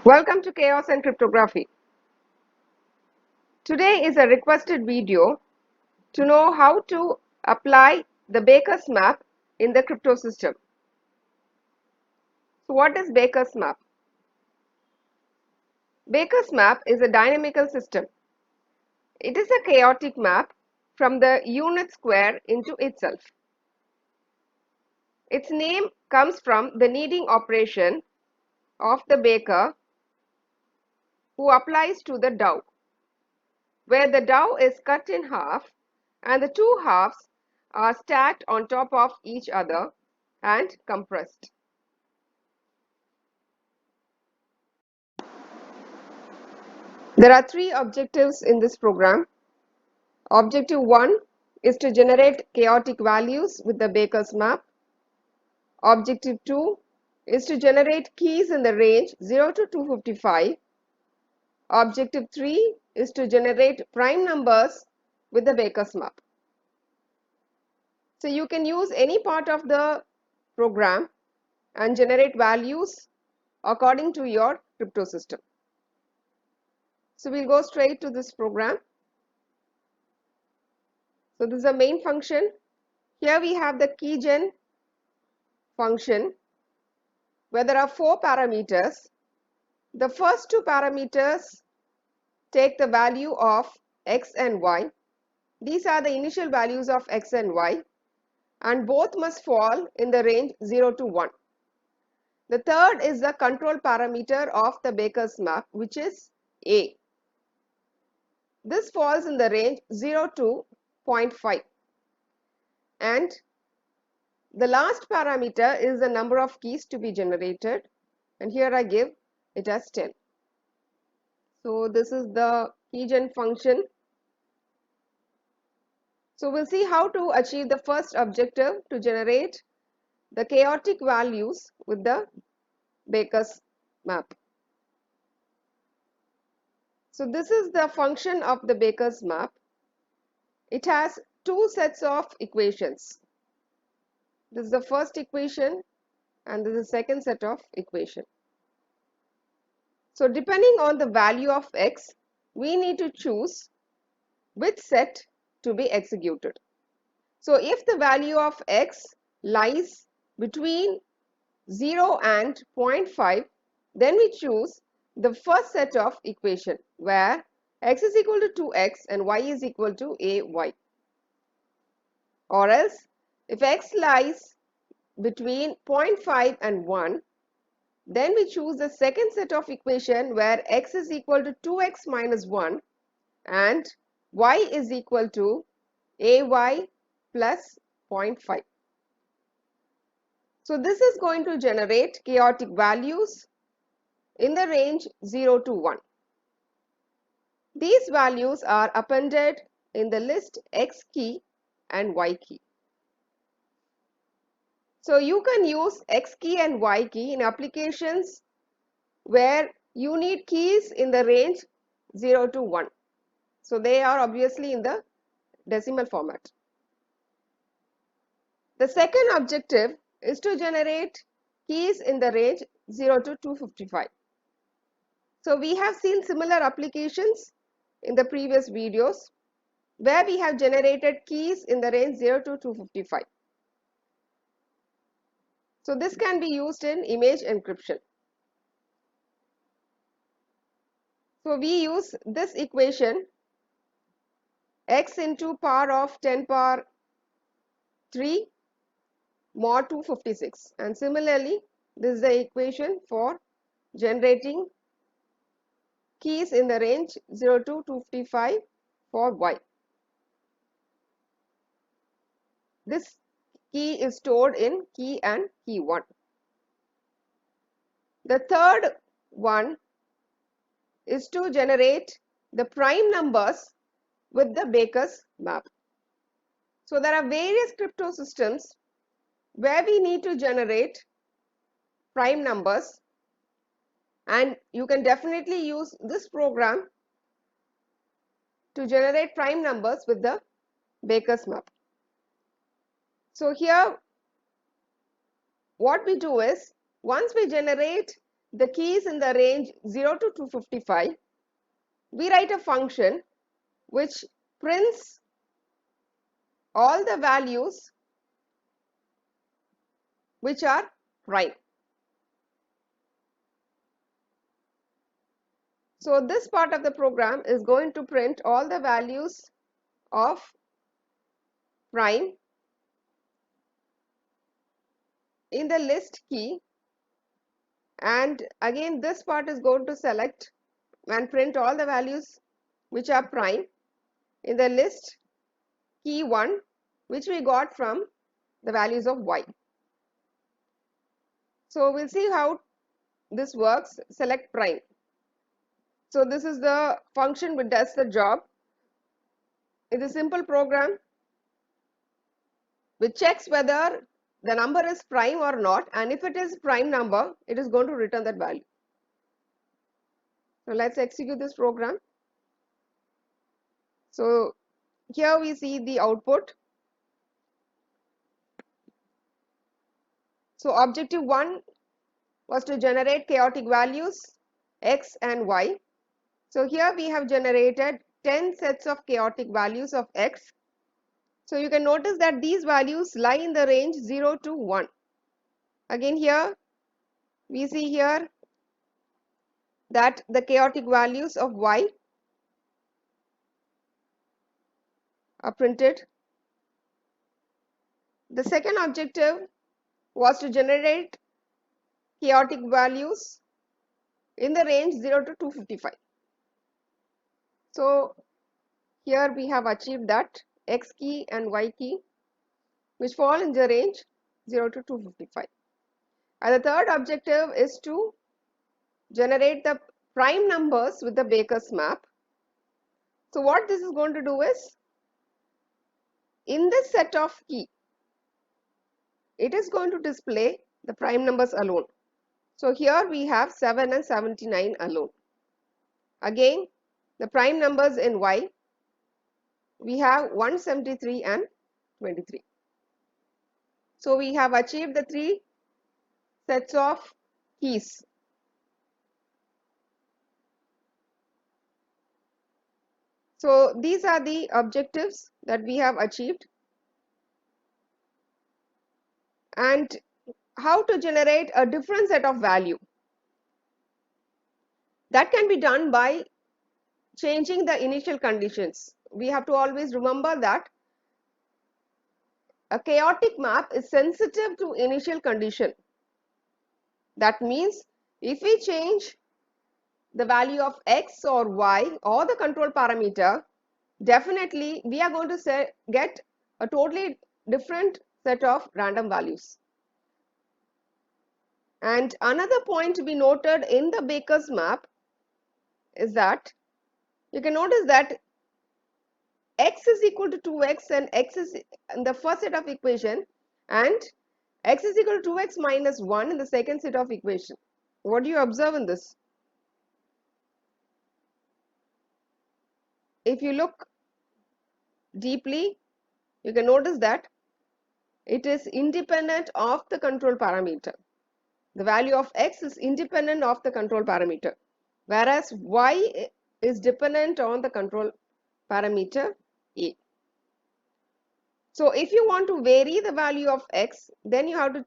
Welcome to Chaos and Cryptography. Today is a requested video to know how to apply the Baker's map in the crypto system. So what is Baker's map? Baker's map is a dynamical system. It is a chaotic map from the unit square into itself. Its name comes from the kneading operation of the baker who applies to the dough, where the dough is cut in half and the two halves are stacked on top of each other and compressed. There are three objectives in this program. Objective 1 is to generate chaotic values with the Baker's map. Objective 2 is to generate keys in the range 0 to 255. Objective 3 is to generate prime numbers with the Baker's map. So you can use any part of the program and generate values according to your crypto system. So we'll go straight to this program. So this is the main function. Here we have the keygen function where there are 4 parameters. The first 2 parameters take the value of x and y. These are the initial values of x and y, and both must fall in the range 0 to 1. The third is the control parameter of the Baker's map, which is a. This falls in the range 0 to 0.5. And the last parameter is the number of keys to be generated, and here I give it as 10. So this is the keygen function. So we'll see how to achieve the first objective to generate the chaotic values with the Baker's map. So this is the function of the Baker's map. It has two sets of equations. This is the first equation and this is the second set of equation. So depending on the value of x, we need to choose which set to be executed. So if the value of x lies between 0 and 0.5, then we choose the first set of equation where x is equal to 2x and y is equal to ay. Or else if x lies between 0.5 and 1, then we choose the second set of equation where x is equal to 2x minus 1 and y is equal to ay plus 0.5. So this is going to generate chaotic values in the range 0 to 1. These values are appended in the list x key and y key. So you can use x key and y key in applications where you need keys in the range 0 to 1. So they are obviously in the decimal format. The second objective is to generate keys in the range 0 to 255. So we have seen similar applications in the previous videos where we have generated keys in the range 0 to 255. So this can be used in image encryption. So we use this equation x into power of 10 power 3 mod 256, and similarly this is the equation for generating keys in the range 0 to 255 for y. This key is stored in key and key 1. The third one is to generate the prime numbers with the Baker's map. So there are various crypto systems where we need to generate prime numbers, and you can definitely use this program to generate prime numbers with the Baker's map. So here what we do is, once we generate the keys in the range 0 to 255, we write a function which prints all the values which are prime. So this part of the program is going to print all the values of prime in the list key, and again this part is going to select and print all the values which are prime in the list key 1, which we got from the values of y. So we'll see how this works. Select prime. So this is the function which does the job. It's a simple program which checks whether the number is prime or not, and if it is prime number, it is going to return that value. So let's execute this program. So here we see the output. So objective 1 was to generate chaotic values x and y. So here we have generated 10 sets of chaotic values of x. So you can notice that these values lie in the range 0 to 1. Again here we see here that the chaotic values of y are printed. The second objective was to generate chaotic values in the range 0 to 255. So here we have achieved that x key and y key which fall in the range 0 to 255. And the third objective is to generate the prime numbers with the Baker's map. So what this is going to do is, in this set of key, it is going to display the prime numbers alone. So here we have 7 and 79 alone. Again, the prime numbers in y, we have 173 and 23. So we have achieved the 3 sets of keys. So these are the objectives that we have achieved. And how to generate a different set of value? That can be done by changing the initial conditions. We have to always remember that a chaotic map is sensitive to initial condition. That means if we change the value of x or y or the control parameter, definitely we are going to get a totally different set of random values. And another point to be noted in the Baker's map is that you can notice that x is equal to 2x and x is in the first set of equation, and x is equal to 2x minus 1 in the second set of equation. What do you observe in this? If you look deeply, you can notice that it is independent of the control parameter. The value of x is independent of the control parameter, whereas y is dependent on the control parameter a. So if you want to vary the value of x, then you have to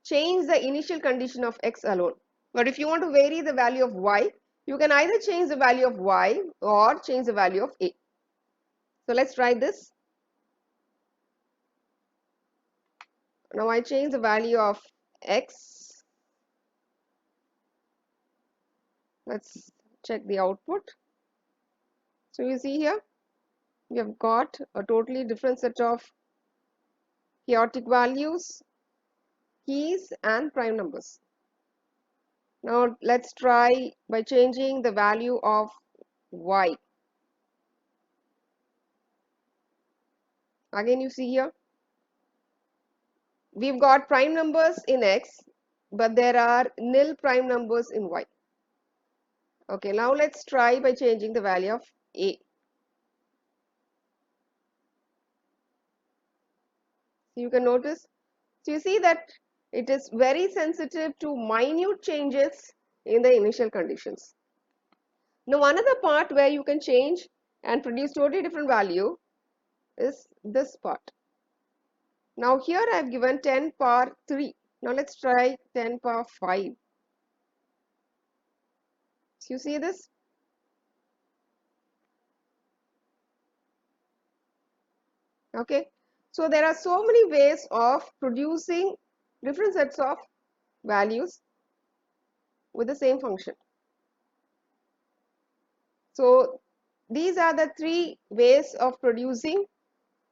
change the initial condition of x alone. But if you want to vary the value of y, you can either change the value of y or change the value of a. So let's try this. Now I change the value of x. Let's check the output. So you see here, we have got a totally different set of chaotic values, keys and prime numbers. Now let's try by changing the value of y. Again you see here, we've got prime numbers in x, but there are nil prime numbers in y. Okay, now let's try by changing the value of a. You can notice, so you see that It is very sensitive to minute changes in the initial conditions. Now, another part where you can change and produce totally different value is this part. Now, here I have given 10 power 3. Now, let's try 10 power 5. So, you see this? Okay. So, there are so many ways of producing different sets of values with the same function. So, these are the 3 ways of producing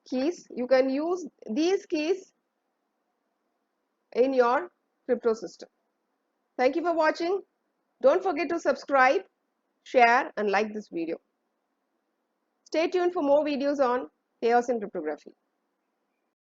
keys. You can use these keys in your crypto system. Thank you for watching. Don't forget to subscribe, share and like this video. Stay tuned for more videos on chaos in cryptography.